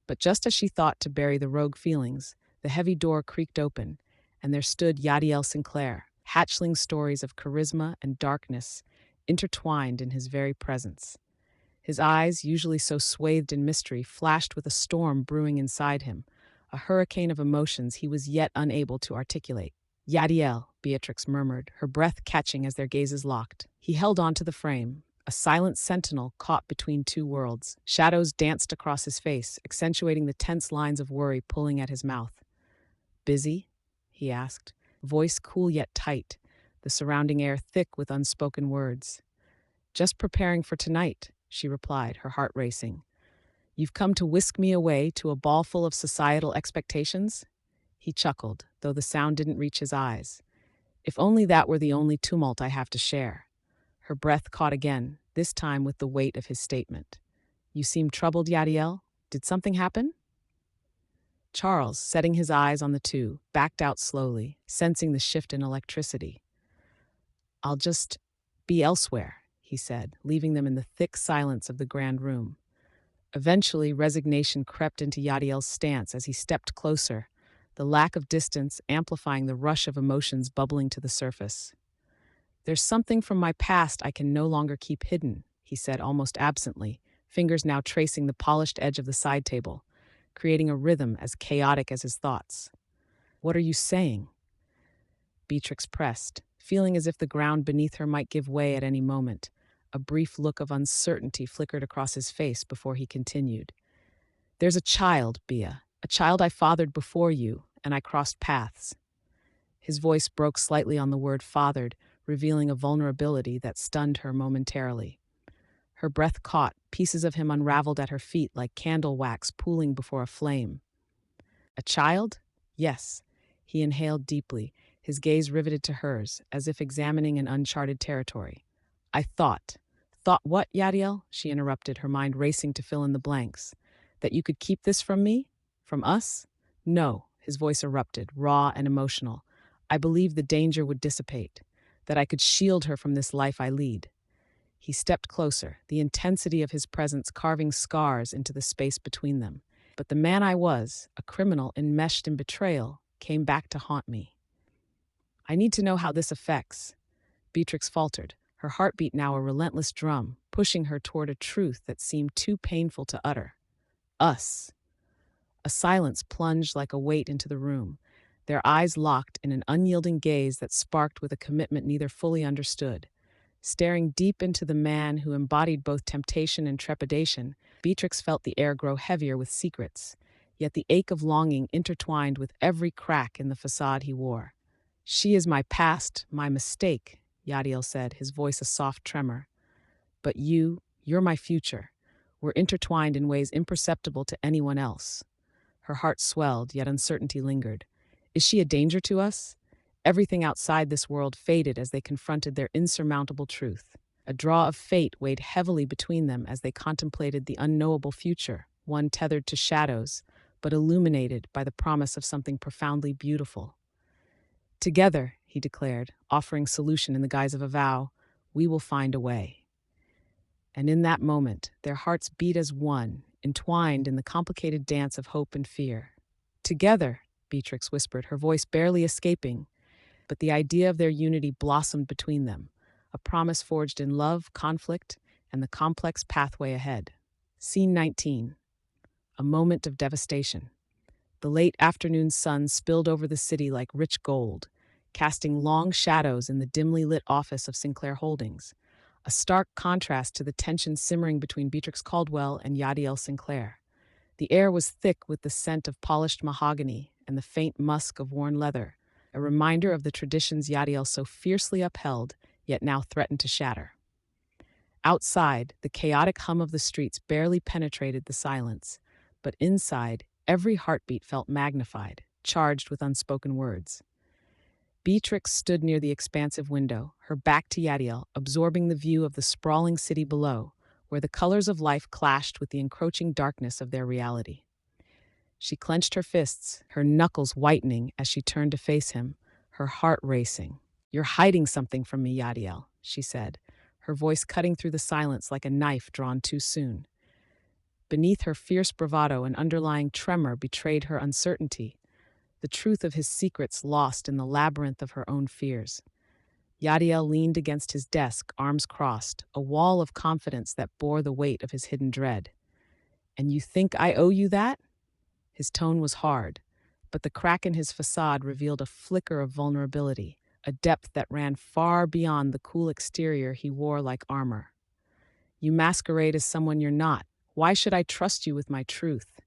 But just as she thought to bury the rogue feelings, the heavy door creaked open, and there stood Yadiel Sinclair, hatchling stories of charisma and darkness intertwined in his very presence. His eyes, usually so swathed in mystery, flashed with a storm brewing inside him, a hurricane of emotions he was yet unable to articulate. Yadiel, Beatrix murmured, her breath catching as their gazes locked. He held on to the frame, a silent sentinel caught between two worlds. Shadows danced across his face, accentuating the tense lines of worry pulling at his mouth. Busy? He asked, voice cool yet tight, the surrounding air thick with unspoken words. Just preparing for tonight, she replied, her heart racing. You've come to whisk me away to a ball full of societal expectations? He chuckled, though the sound didn't reach his eyes. If only that were the only tumult I have to share. Her breath caught again, this time with the weight of his statement. You seem troubled, Yadiel. Did something happen? Charles, setting his eyes on the two, backed out slowly, sensing the shift in electricity. I'll just be elsewhere, he said, leaving them in the thick silence of the grand room. Eventually, resignation crept into Yadiel's stance as he stepped closer, the lack of distance amplifying the rush of emotions bubbling to the surface. There's something from my past I can no longer keep hidden, he said almost absently, fingers now tracing the polished edge of the side table, creating a rhythm as chaotic as his thoughts. What are you saying? Beatrix pressed, feeling as if the ground beneath her might give way at any moment. A brief look of uncertainty flickered across his face before he continued. There's a child, Bea, a child I fathered before you, and I crossed paths. His voice broke slightly on the word fathered, revealing a vulnerability that stunned her momentarily. Her breath caught, pieces of him unraveled at her feet like candle wax pooling before a flame. A child? Yes. He inhaled deeply, his gaze riveted to hers, as if examining an uncharted territory. I thought. Thought what, Yadiel? She interrupted, her mind racing to fill in the blanks. That you could keep this from me? From us? No, his voice erupted, raw and emotional. I believed the danger would dissipate, that I could shield her from this life I lead. He stepped closer, the intensity of his presence carving scars into the space between them. But the man I was, a criminal enmeshed in betrayal, came back to haunt me. I need to know how this affects. Beatrix faltered, her heartbeat now a relentless drum, pushing her toward a truth that seemed too painful to utter. Us. A silence plunged like a weight into the room, their eyes locked in an unyielding gaze that sparked with a commitment neither fully understood. Staring deep into the man who embodied both temptation and trepidation, Beatrix felt the air grow heavier with secrets, yet the ache of longing intertwined with every crack in the facade he wore. She is my past, my mistake, Yadiel said, his voice a soft tremor. But you're my future. We're intertwined in ways imperceptible to anyone else. Her heart swelled, yet uncertainty lingered. Is she a danger to us? Everything outside this world faded as they confronted their insurmountable truth. A draw of fate weighed heavily between them as they contemplated the unknowable future, one tethered to shadows, but illuminated by the promise of something profoundly beautiful. Together, he declared, offering solution in the guise of a vow, we will find a way. And in that moment, their hearts beat as one, entwined in the complicated dance of hope and fear. Together, Beatrix whispered, her voice barely escaping, but the idea of their unity blossomed between them, a promise forged in love, conflict, and the complex pathway ahead. Scene 19. A moment of devastation. The late afternoon sun spilled over the city like rich gold, casting long shadows in the dimly lit office of Sinclair Holdings, a stark contrast to the tension simmering between Beatrix Caldwell and Yadiel Sinclair. The air was thick with the scent of polished mahogany and the faint musk of worn leather, a reminder of the traditions Yadiel so fiercely upheld, yet now threatened to shatter. Outside, the chaotic hum of the streets barely penetrated the silence, but inside, every heartbeat felt magnified, charged with unspoken words. Beatrix stood near the expansive window, her back to Yadiel, absorbing the view of the sprawling city below, where the colors of life clashed with the encroaching darkness of their reality. She clenched her fists, her knuckles whitening as she turned to face him, her heart racing. "You're hiding something from me, Yadiel," she said, her voice cutting through the silence like a knife drawn too soon. Beneath her fierce bravado, an underlying tremor betrayed her uncertainty, the truth of his secrets lost in the labyrinth of her own fears. Yadiel leaned against his desk, arms crossed, a wall of confidence that bore the weight of his hidden dread. "And you think I owe you that?" His tone was hard, but the crack in his facade revealed a flicker of vulnerability, a depth that ran far beyond the cool exterior he wore like armor. "You masquerade as someone you're not. Why should I trust you with my truth?"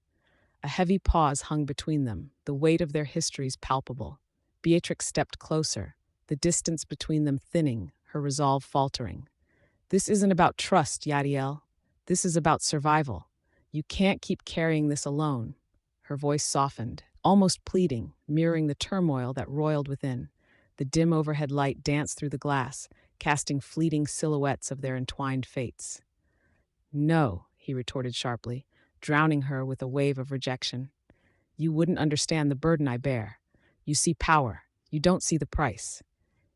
A heavy pause hung between them, the weight of their histories palpable. Beatrix stepped closer, the distance between them thinning, her resolve faltering. "This isn't about trust, Yadiel. This is about survival. You can't keep carrying this alone." Her voice softened, almost pleading, mirroring the turmoil that roiled within. The dim overhead light danced through the glass, casting fleeting silhouettes of their entwined fates. "No," he retorted sharply, drowning her with a wave of rejection. "You wouldn't understand the burden I bear. You see power. You don't see the price."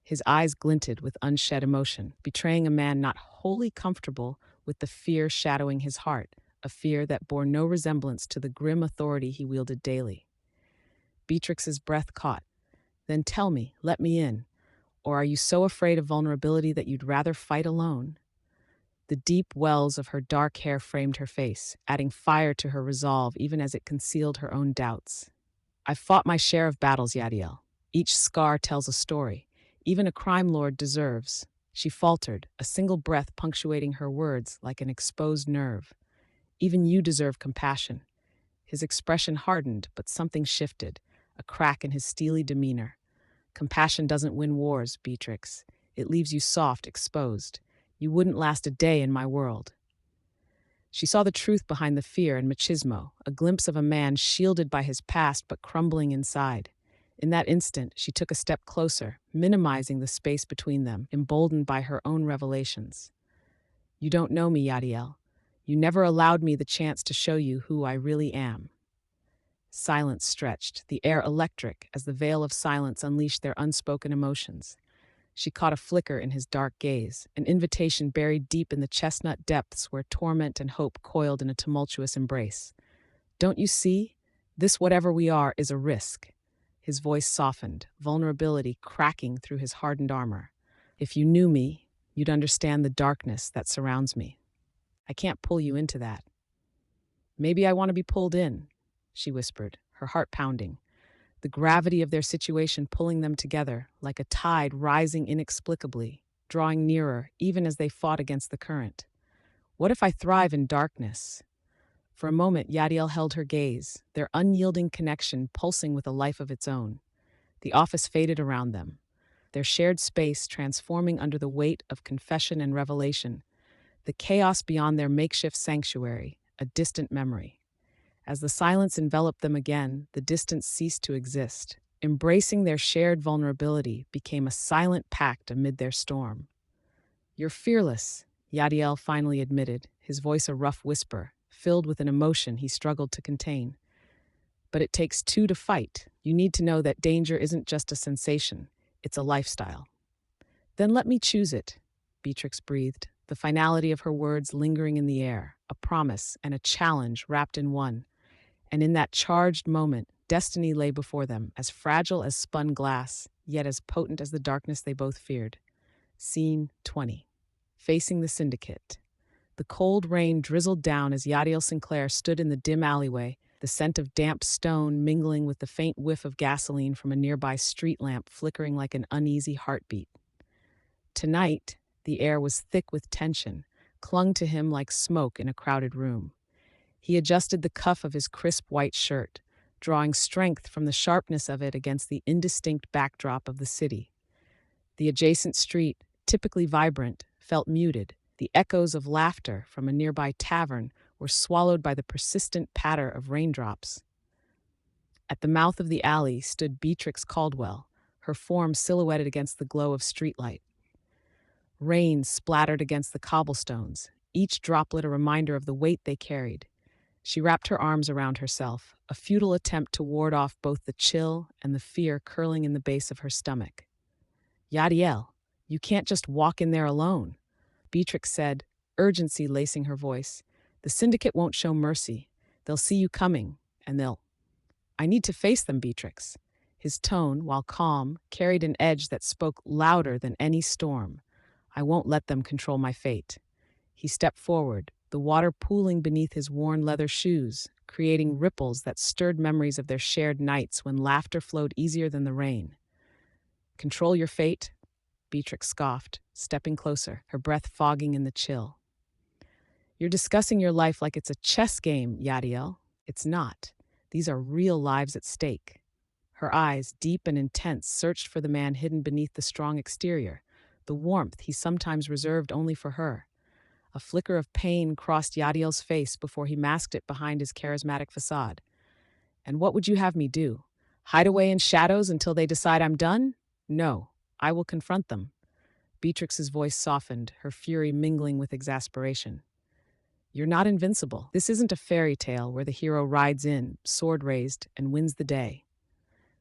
His eyes glinted with unshed emotion, betraying a man not wholly comfortable with the fear shadowing his heart, a fear that bore no resemblance to the grim authority he wielded daily. Beatrix's breath caught. "Then tell me, let me in. Or are you so afraid of vulnerability that you'd rather fight alone?" The deep wells of her dark hair framed her face, adding fire to her resolve even as it concealed her own doubts. "I've fought my share of battles, Yadiel. Each scar tells a story. Even a crime lord deserves." She faltered, a single breath punctuating her words like an exposed nerve. "Even you deserve compassion." His expression hardened, but something shifted, a crack in his steely demeanor. "Compassion doesn't win wars, Beatrix. It leaves you soft, exposed. You wouldn't last a day in my world." She saw the truth behind the fear and machismo, a glimpse of a man shielded by his past but crumbling inside. In that instant, she took a step closer, minimizing the space between them, emboldened by her own revelations. "You don't know me, Yadiel. You never allowed me the chance to show you who I really am." Silence stretched, the air electric, as the veil of silence unleashed their unspoken emotions. She caught a flicker in his dark gaze, an invitation buried deep in the chestnut depths where torment and hope coiled in a tumultuous embrace. "Don't you see? This whatever we are is a risk." His voice softened, vulnerability cracking through his hardened armor. "If you knew me, you'd understand the darkness that surrounds me. I can't pull you into that." "Maybe I want to be pulled in," she whispered, her heart pounding, the gravity of their situation pulling them together like a tide rising inexplicably, drawing nearer even as they fought against the current. "What if I thrive in darkness?" For a moment, Yadiel held her gaze, their unyielding connection pulsing with a life of its own. The office faded around them, their shared space transforming under the weight of confession and revelation, the chaos beyond their makeshift sanctuary, a distant memory. As the silence enveloped them again, the distance ceased to exist. Embracing their shared vulnerability became a silent pact amid their storm. "You're fearless," Yadiel finally admitted, his voice a rough whisper, filled with an emotion he struggled to contain. "But it takes two to fight. You need to know that danger isn't just a sensation, it's a lifestyle." "Then let me choose it," Beatrix breathed, the finality of her words lingering in the air, a promise and a challenge wrapped in one. And in that charged moment, Destiny lay before them, as fragile as spun glass, yet as potent as the darkness they both feared. Scene 20. Facing the syndicate. The cold rain drizzled down as Yadiel Sinclair stood in the dim alleyway, the scent of damp stone mingling with the faint whiff of gasoline from a nearby street lamp flickering like an uneasy heartbeat. Tonight, the air was thick with tension, clung to him like smoke in a crowded room. He adjusted the cuff of his crisp white shirt, drawing strength from the sharpness of it against the indistinct backdrop of the city. The adjacent street, typically vibrant, felt muted. The echoes of laughter from a nearby tavern were swallowed by the persistent patter of raindrops. At the mouth of the alley stood Beatrix Caldwell, her form silhouetted against the glow of streetlight. Rain splattered against the cobblestones, each droplet a reminder of the weight they carried. She wrapped her arms around herself, a futile attempt to ward off both the chill and the fear curling in the base of her stomach. Yadiel, you can't just walk in there alone, Beatrix said, urgency lacing her voice. The syndicate won't show mercy. They'll see you coming, and I need to face them, Beatrix. His tone, while calm, carried an edge that spoke louder than any storm. I won't let them control my fate. He stepped forward, the water pooling beneath his worn leather shoes, creating ripples that stirred memories of their shared nights when laughter flowed easier than the rain. Control your fate? Beatrix scoffed, stepping closer, her breath fogging in the chill. You're discussing your life like it's a chess game, Yadiel. It's not. These are real lives at stake. Her eyes, deep and intense, searched for the man hidden beneath the strong exterior, the warmth he sometimes reserved only for her. A flicker of pain crossed Yadiel's face before he masked it behind his charismatic facade. And what would you have me do? Hide away in shadows until they decide I'm done? No, I will confront them. Beatrix's voice softened, her fury mingling with exasperation. You're not invincible. This isn't a fairy tale where the hero rides in, sword raised, and wins the day.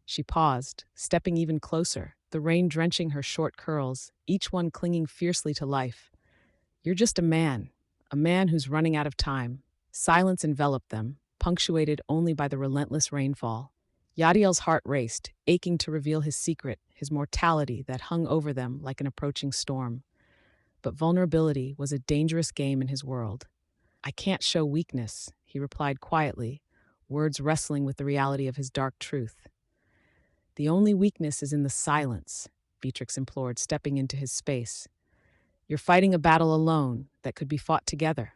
She paused, stepping even closer, the rain drenching her short curls, each one clinging fiercely to life. You're just a man who's running out of time. Silence enveloped them, punctuated only by the relentless rainfall. Yadiel's heart raced, aching to reveal his secret, his mortality that hung over them like an approaching storm. But vulnerability was a dangerous game in his world. I can't show weakness, he replied quietly, words wrestling with the reality of his dark truth. The only weakness is in the silence, Beatrix implored, stepping into his space. You're fighting a battle alone that could be fought together.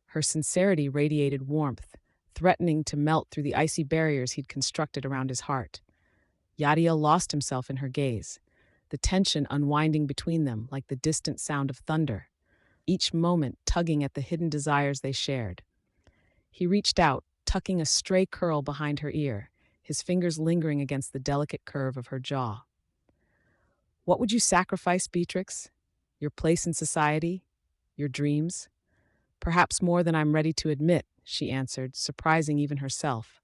Her sincerity radiated warmth, threatening to melt through the icy barriers he'd constructed around his heart. Yadiel lost himself in her gaze, the tension unwinding between them like the distant sound of thunder, each moment tugging at the hidden desires they shared. He reached out, tucking a stray curl behind her ear, his fingers lingering against the delicate curve of her jaw. What would you sacrifice, Beatrix? Your place in society? Your dreams? Perhaps more than I'm ready to admit, she answered, surprising even herself.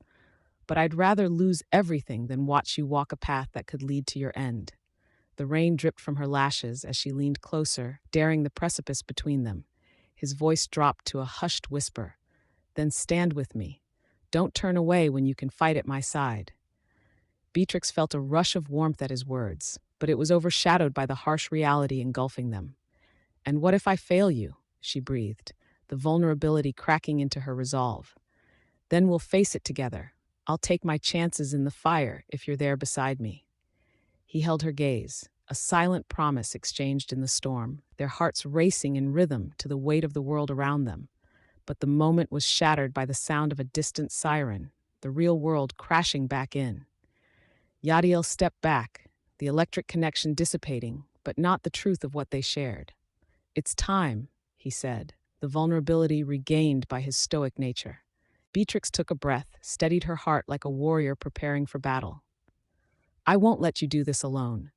But I'd rather lose everything than watch you walk a path that could lead to your end. The rain dripped from her lashes as she leaned closer, daring the precipice between them. His voice dropped to a hushed whisper. Then stand with me. Don't turn away when you can fight at my side. Beatrix felt a rush of warmth at his words, but it was overshadowed by the harsh reality engulfing them. And what if I fail you? She breathed, the vulnerability cracking into her resolve. Then we'll face it together. I'll take my chances in the fire if you're there beside me. He held her gaze, a silent promise exchanged in the storm, their hearts racing in rhythm to the weight of the world around them. But the moment was shattered by the sound of a distant siren, the real world crashing back in. Yadiel stepped back, the electric connection dissipating, but not the truth of what they shared. It's time, he said, the vulnerability regained by his stoic nature. Beatrix took a breath, steadied her heart like a warrior preparing for battle. I won't let you do this alone.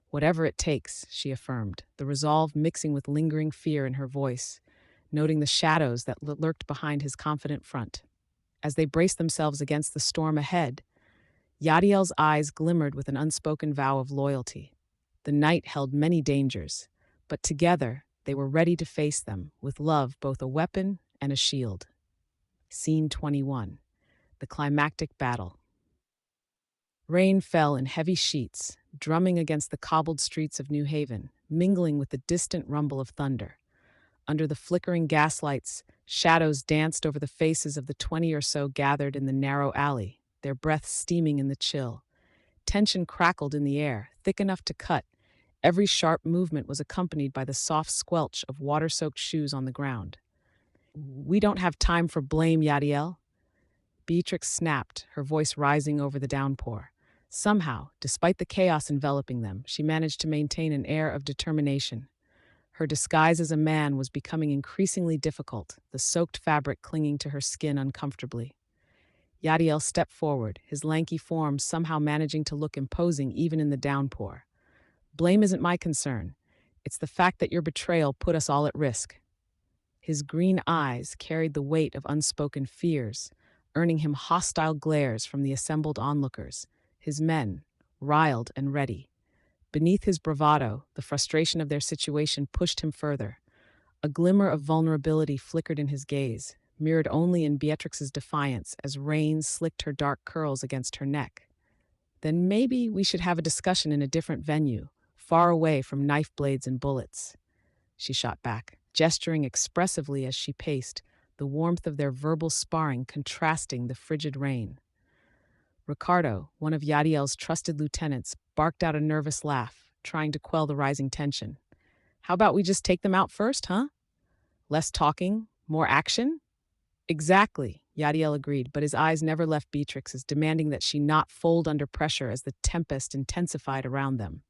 Whatever it takes, she affirmed, the resolve mixing with lingering fear in her voice, noting the shadows that lurked behind his confident front. As they braced themselves against the storm ahead, Yadiel's eyes glimmered with an unspoken vow of loyalty. The night held many dangers, but together they were ready to face them, with love both a weapon and a shield. Scene 21. The climactic battle. Rain fell in heavy sheets, drumming against the cobbled streets of New Haven, mingling with the distant rumble of thunder. Under the flickering gaslights, shadows danced over the faces of the 20 or so gathered in the narrow alley, their breaths steaming in the chill. Tension crackled in the air, thick enough to cut. Every sharp movement was accompanied by the soft squelch of water-soaked shoes on the ground. "We don't have time for blame, Yadiel," Beatrix snapped, her voice rising over the downpour. Somehow, despite the chaos enveloping them, she managed to maintain an air of determination. Her disguise as a man was becoming increasingly difficult, the soaked fabric clinging to her skin uncomfortably. Yadiel stepped forward, his lanky form somehow managing to look imposing even in the downpour. "Blame isn't my concern. It's the fact that your betrayal put us all at risk." His green eyes carried the weight of unspoken fears, earning him hostile glares from the assembled onlookers, his men, riled and ready. Beneath his bravado, the frustration of their situation pushed him further. A glimmer of vulnerability flickered in his gaze, mirrored only in Beatrix's defiance as rain slicked her dark curls against her neck. "Then maybe we should have a discussion in a different venue, far away from knife blades and bullets," she shot back, gesturing expressively as she paced, the warmth of their verbal sparring contrasting the frigid rain. Ricardo, one of Yadiel's trusted lieutenants, barked out a nervous laugh, trying to quell the rising tension. "How about we just take them out first, huh? Less talking, more action?" "Exactly," Yadiel agreed, but his eyes never left Beatrix's, demanding that she not fold under pressure as the tempest intensified around them.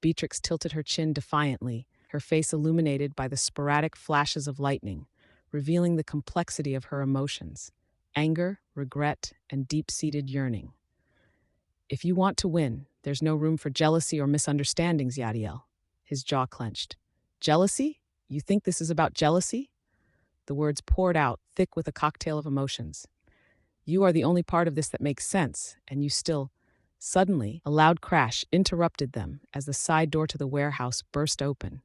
Beatrix tilted her chin defiantly, her face illuminated by the sporadic flashes of lightning, revealing the complexity of her emotions: anger, regret, and deep-seated yearning. "If you want to win, there's no room for jealousy or misunderstandings, Yadiel." His jaw clenched. "Jealousy? You think this is about jealousy?" The words poured out, thick with a cocktail of emotions. "You are the only part of this that makes sense, and you still—" Suddenly, a loud crash interrupted them as the side door to the warehouse burst open.